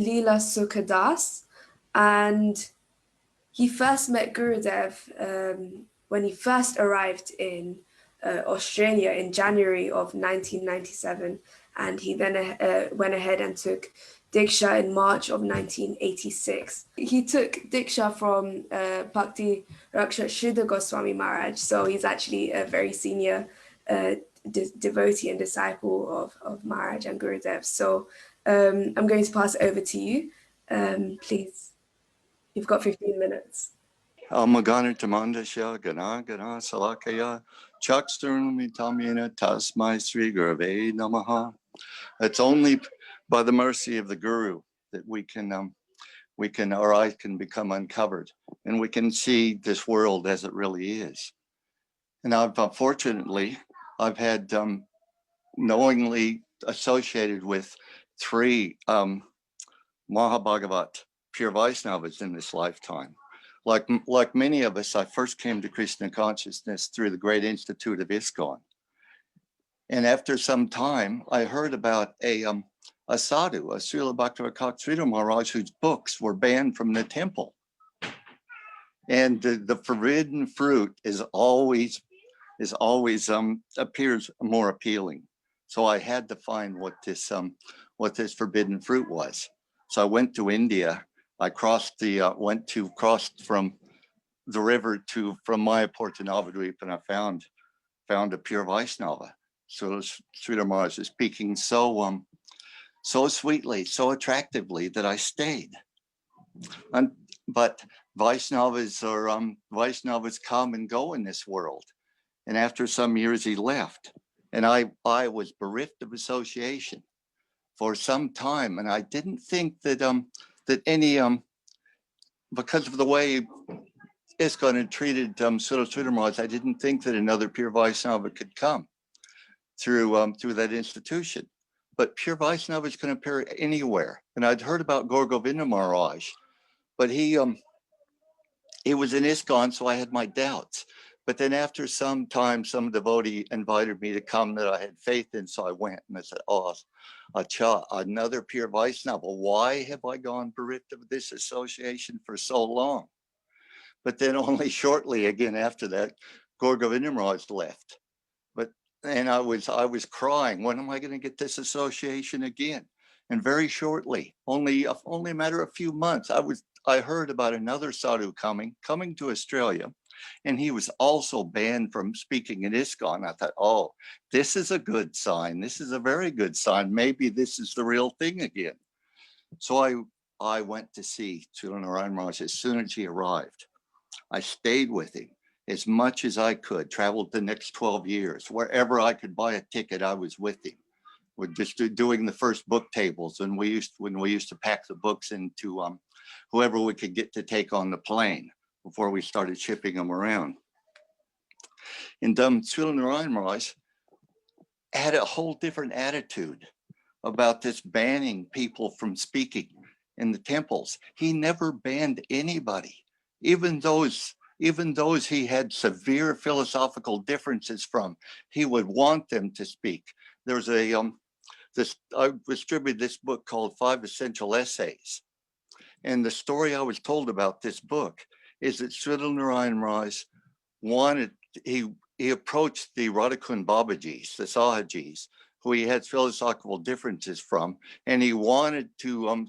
Lilasukha, and he first met Gurudev when he first arrived in Australia in January of 1997, and he then went ahead and took Diksha in March of 1986. He took Diksha from Bhakti Raksha Sridhar Goswami Maharaj, so he's actually a very senior devotee and disciple of Maharaj and Gurudev. So I'm going to pass it over to you. Please, you've got 15 minutes. Magana Tamandasya Gana Gana Salakaya Chaksturnamitamina Tasmai Sri Gurave Namaha. It's only by the mercy of the Guru that we can our eyes can become uncovered and we can see this world as it really is. And unfortunately, I've had knowingly associated with 3 Mahabhagavat pure Vaishnavas in this lifetime. Like many of us, I first came to Krishna consciousness through the great institute of ISKCON. And after some time, I heard about a sadhu, a Srila Bhakti Maharaj, whose books were banned from the temple. And the forbidden fruit is always appears more appealing. So I had to find what this forbidden fruit was. So I went to India. I crossed from the river from Mayapur to Navadvip, and I found a pure Vaishnava. So Sridhar Maharaj is speaking so sweetly, so attractively that I stayed. But Vaishnavas come and go in this world. And after some years he left, and I was bereft of association for some time, and I didn't think that any because of the way ISKCON had treated Srila Maharaj, I didn't think that another pure Vaishnava could come through that institution. But pure Vaishnavas can appear anywhere. And I'd heard about Gaur Govinda Maharaj, but he was in ISKCON, so I had my doubts. But then after some time, some devotee invited me to come that I had faith in, so I went, and I said, oh, acha, another pure Vaishnava. Why have I gone bereft of this association for so long? But then only shortly again after that, Gaur Govinda Maharaj left. And I was crying, when am I going to get this association again? And very shortly, only a matter of a few months, I heard about another sadhu coming to Australia, and he was also banned from speaking in ISKCON. I thought, oh, this is a good sign. This is a very good sign. Maybe this is the real thing again. So I went to see Srila Narayan Maharaj as soon as he arrived. I stayed with him as much as I could, traveled the next 12 years. Wherever I could buy a ticket, I was with him. We're just doing the first book tables, and when we used to pack the books into whoever we could get to take on the plane before we started shipping them around. And Srila Narayan Maharaj had a whole different attitude about this banning people from speaking in the temples. He never banned anybody, even those he had severe philosophical differences from. He would want them to speak. There's I distributed this book called 5 Essential Essays. And the story I was told about this book is that Srila Narayan Maharaj he approached the Radhakund Babajis, the Sahajis, who he had philosophical differences from, and he wanted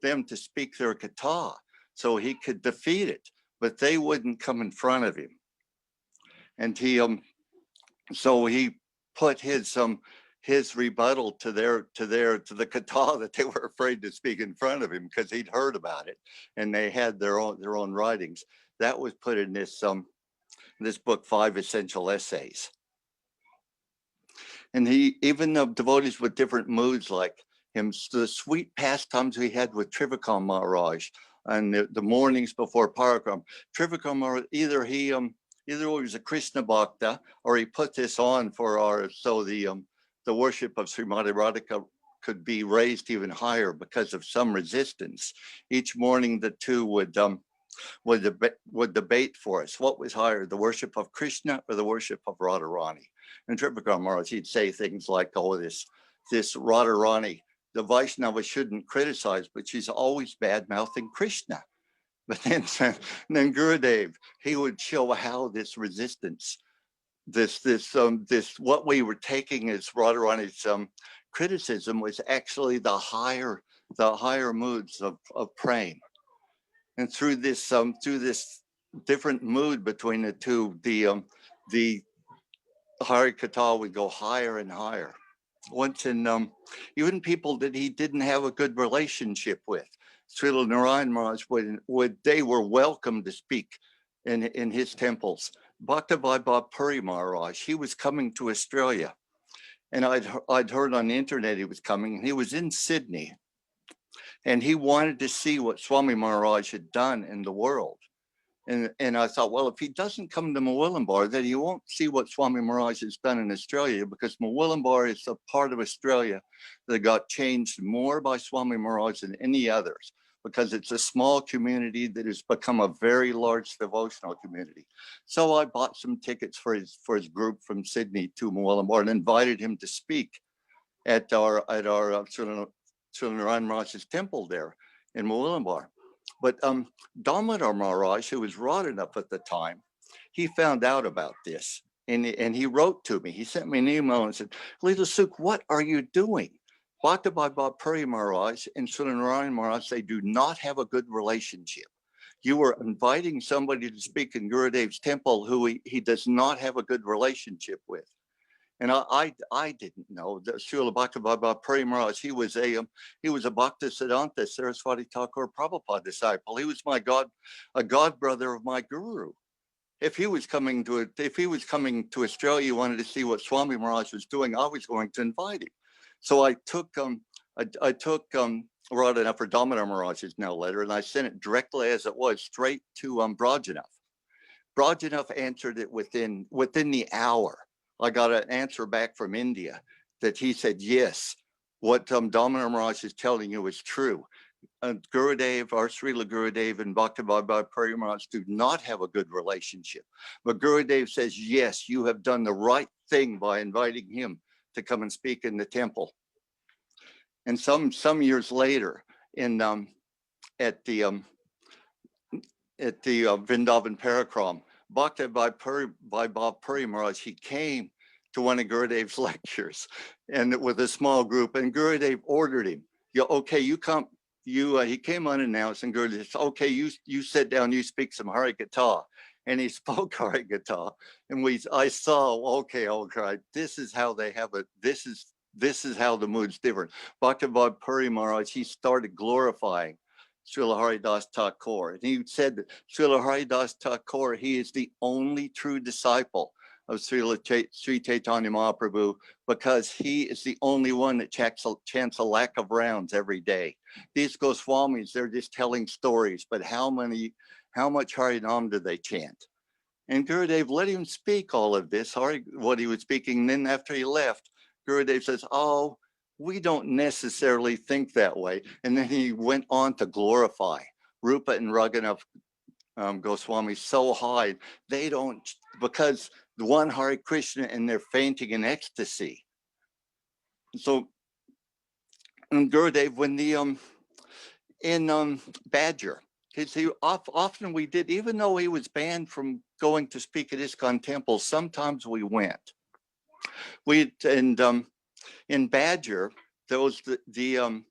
them to speak their katha so he could defeat it, but they wouldn't come in front of him. And so he put his rebuttal to the katha that they were afraid to speak in front of him because he'd heard about it, and they had their own writings. That was put in this book, 5 Essential Essays. And even the devotees with different moods, like him, the sweet pastimes we had with Trivikram Maharaj and the mornings before Parakram. Trivikram Maharaj, either he was a Krishna Bhakta, or he put this on so the worship of Srimati Radhika could be raised even higher because of some resistance. Each morning the two would debate for us. What was higher, the worship of Krishna or the worship of Radharani? And Trivikram Maharaj, he'd say things like, oh, this Radharani the Vaishnava shouldn't criticize, but she's always bad-mouthing Krishna. But then Gurudev, he would show how this resistance, this what we were taking as Radharani's criticism was actually the higher moods of praying. And through this different mood between the two, the Hari Katha would go higher and higher. Once in even people that he didn't have a good relationship with, Srila Narayan Maharaj would they were welcome to speak in his temples. Bhakta Puri Maharaj, he was coming to Australia, and I'd heard on the internet he was coming, and he was in Sydney, and he wanted to see what Swami Maharaj had done in the world. And I thought, well, if he doesn't come to Mawillambar, then he won't see what Swami Maharaj has done in Australia, because Mawillambar is a part of Australia that got changed more by Swami Maharaj than any others, because it's a small community that has become a very large devotional community. So I bought some tickets for his group from Sydney to Mawillambar and invited him to speak at our Srila Narayan Maharaj's temple there in Mawillambar. But Damodar Maharaj, who was Radhanath at the time, he found out about this, and he wrote to me. He sent me an email and said, Lilasukha, what are you doing? Bhakta Puri Maharaj and Srila Narayan Maharaj, they do not have a good relationship. You are inviting somebody to speak in Gurudev's temple who he does not have a good relationship with. And I didn't know that Srila Bhakta Puri Maharaj, he was a Bhaktisiddhanta Saraswati Thakur Prabhupada disciple. He was a god brother of my guru. If he was coming to Australia, wanted to see what Swami Maharaj was doing, I was going to invite him. So I took Radhanath for Damodar Maharaj's now letter, and I sent it directly as it was straight to Brajanath. Brajanath answered it within the hour. I got an answer back from India that he said, yes, what Damodar Maharaj is telling you is true. Gurudev, our Srila Gurudeva and Bhakta Puri Maharaj do not have a good relationship. But Gurudev says, yes, you have done the right thing by inviting him to come and speak in the temple. And some years later, at the Vrindavan Parakram, Bhakta by Puri Maharaj, he came to one of Gurudev's lectures, and with a small group, and Gurudev ordered him, you come. He came unannounced, and Gurudev said, okay, you sit down, you speak some Hari Katha. And he spoke Hari Katha, and I saw, okay, this is how they have it. This is how the mood's different. Bhakta Puri Maharaj, he started glorifying Srila Haridas Thakur. And he said that Srila Haridas Thakur, he is the only true disciple of Sri Chaitanya Mahaprabhu, because he is the only one that chants a lack of rounds every day. These Goswamis, they're just telling stories, but how much Harinam do they chant? And Gurudev let him speak all of this, what he was speaking. And then after he left, Gurudev says, oh, we don't necessarily think that way. And then he went on to glorify Rupa and Raghunath Goswami so high. They don't, because the one Hare Krishna and they're fainting in ecstasy. So, and Gurudev, when in Badger, often we did, even though he was banned from going to speak at ISKCON temples, sometimes we went. In Badger, there was the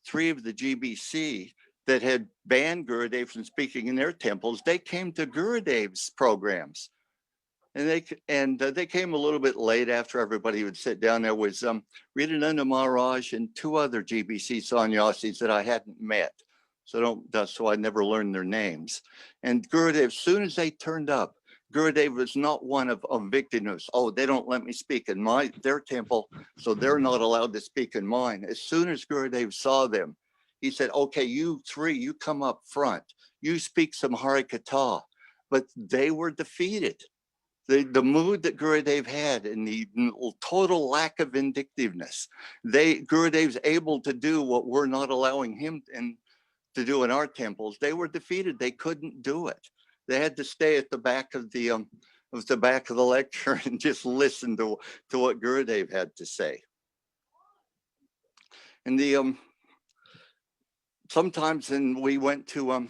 three of the GBC that had banned Gurudev from speaking in their temples. They came to Gurudev's programs, and they came a little bit late after everybody would sit down. There was Ridananda Maharaj and two other GBC sannyasis that I hadn't met. So I never learned their names. And Gurudev, as soon as they turned up, Gurudev was not one of victimness. Oh, they don't let me speak in their temple, so they're not allowed to speak in mine. As soon as Gurudev saw them, he said, okay, you three, you come up front. You speak some Hari Katha. But they were defeated. The mood that Gurudev had and the total lack of vindictiveness, Gurudev's able to do what we're not allowing him to do in our temples. They were defeated. They couldn't do it. They had to stay at the back of the lecture and just listen to what Gurudev had to say. And the sometimes, and we went to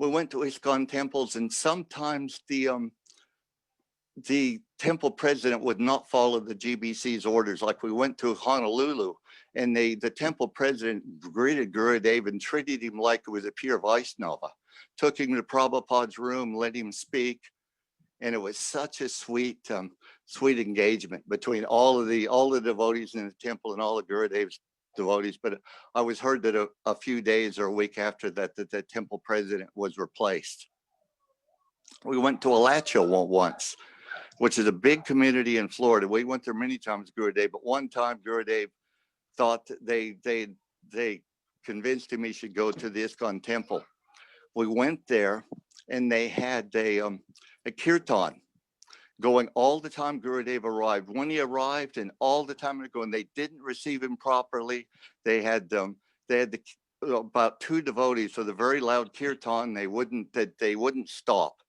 ISKCON temples, and sometimes the temple president would not follow the GBC's orders. Like we went to Honolulu, and the temple president greeted Gurudeva and treated him like it was a pure Vaishnava, took him to Prabhupada's room, let him speak. And it was such a sweet engagement between all the devotees in the temple and all the Gurudev's devotees. But I was heard that a few days or a week after that, the temple president was replaced. We went to Alachua once, which is a big community in Florida. We went there many times, Gurudev, but one time Gurudev thought they convinced him he should go to the ISKCON temple. We went there, and they had a kirtan going all the time Gurudev arrived. When he arrived, and all the time ago, and they didn't receive him properly. They had about 2 devotees for the very loud kirtan. They wouldn't stop.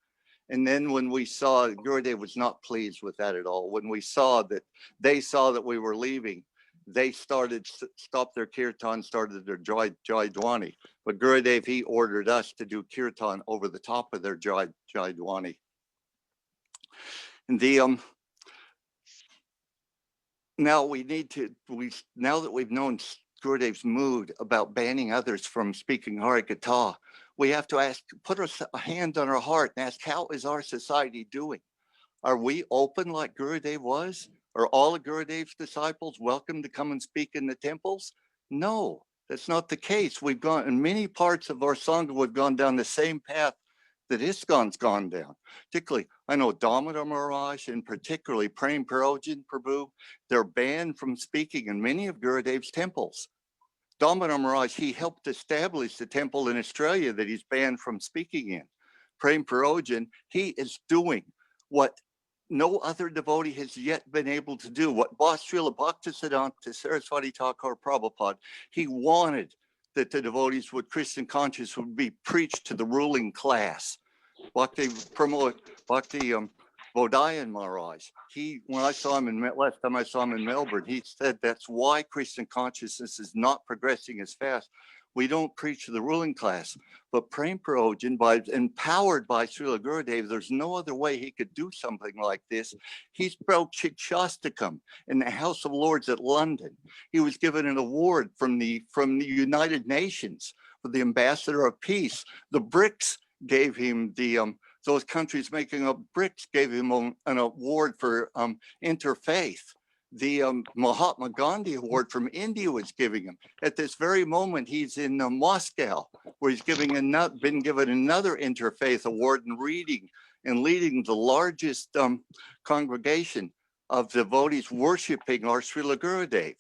And then when we saw, Gurudev was not pleased with that at all. When we saw that, they saw that we were leaving, they stopped their kirtan, started their Jai Dwani. But Gurudev, he ordered us to do kirtan over the top of their Jai Dwani. And now that we've known Gurudev's mood about banning others from speaking Harikatha, we have to put a hand on our heart and ask, how is our society doing? Are we open like Gurudev was? Are all of Gurudev's disciples welcome to come and speak in the temples? No, that's not the case. We've gone, in many parts of our Sangha, we've gone down the same path that ISKCON's gone down. Particularly, I know Damodar Maharaj and particularly Prem Parojan Prabhu, they're banned from speaking in many of Gurudev's temples. Damodar Maharaj, he helped establish the temple in Australia that he's banned from speaking in. Prem Parojan, he is doing what no other devotee has yet been able to do. What Srila Bhakti.Siddhanta Saraswati Thakur Prabhupada, he wanted that the devotees with Christian consciousness would be preached to the ruling class. Bhakti Bodayan Maharaj, when I saw him last time I saw him in Melbourne, he said that's why Christian consciousness is not progressing as fast. We don't preach to the ruling class. But Prem Parojan, empowered by Srila Gurudeva, there's no other way he could do something like this. He broke Shikshastakam in the House of Lords at London. He was given an award from the United Nations for the Ambassador of Peace. The BRICS gave him those countries making up BRICS gave him an award for interfaith. The Mahatma Gandhi Award from India was giving him. At this very moment, he's in Moscow, where he's been given another interfaith award and leading the largest congregation of devotees worshiping our Srila Gurudev.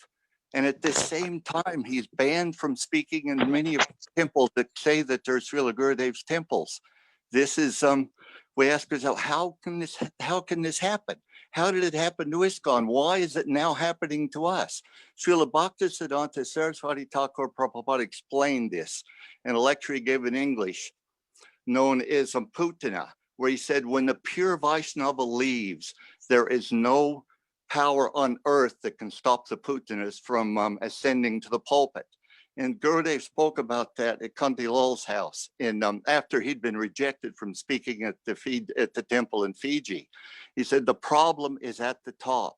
And at the same time, he's banned from speaking in many of the temples that say that they're Srila Gurudev's temples. This is, we ask ourselves, how can this happen? How did it happen to ISKCON? Why is it now happening to us? Srila Bhakti.Siddhanta Saraswati Thakur Prabhupada explained this in a lecture he gave in English, known as Putana, where he said, when the pure Vaishnava leaves, there is no power on earth that can stop the Putanas from ascending to the pulpit. And Gurudev spoke about that at Kanti Lal's house after he'd been rejected from speaking at the temple in Fiji. He said, the problem is at the top.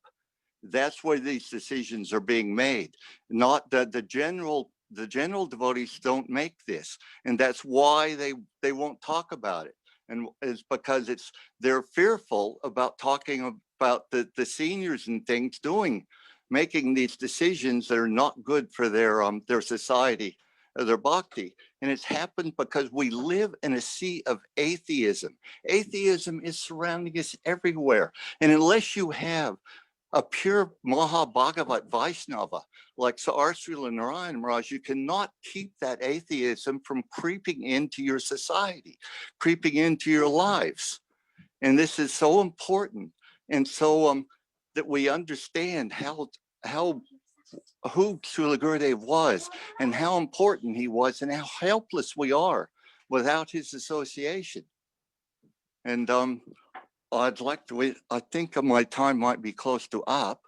That's where these decisions are being made. Not that the general devotees don't make this. And that's why they won't talk about it. And it's because they're fearful about talking about the seniors and things making these decisions that are not good for their society, their bhakti. And it's happened because we live in a sea of atheism. Atheism is surrounding us everywhere. And unless you have a pure Mahabhagavat Vaishnava, like our Srila Narayana Maharaj, you cannot keep that atheism from creeping into your society, creeping into your lives. And this is so important. And so that we understand who Srila Gurudev was and how important he was and how helpless we are without his association. And I think my time might be close to up.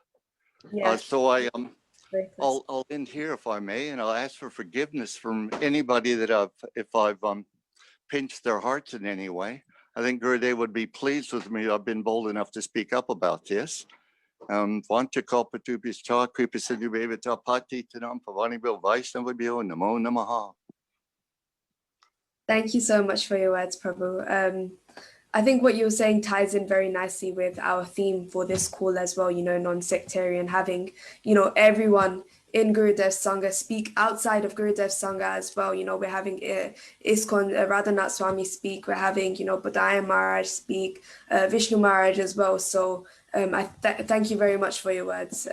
Yes. So Very close. I'll end here if I may, and I'll ask for forgiveness from anybody that if I've pinched their hearts in any way. I think Gurudev would be pleased with me. I've been bold enough to speak up about this. Vanchakalpatubhyascha kripasidhubhevata patitanam pavanibhyo vaishnavabhyo namo namaha. Thank you so much for your words, Prabhu. I think what you were saying ties in very nicely with our theme for this call as well, non-sectarian, having, everyone in Gurudev's Sangha speak outside of Gurudev's Sangha as well. We're having ISKCON, Radhanath Swami speak, we're having, Bodhaya Maharaj speak, Vishnu Maharaj as well. So I thank you very much for your words.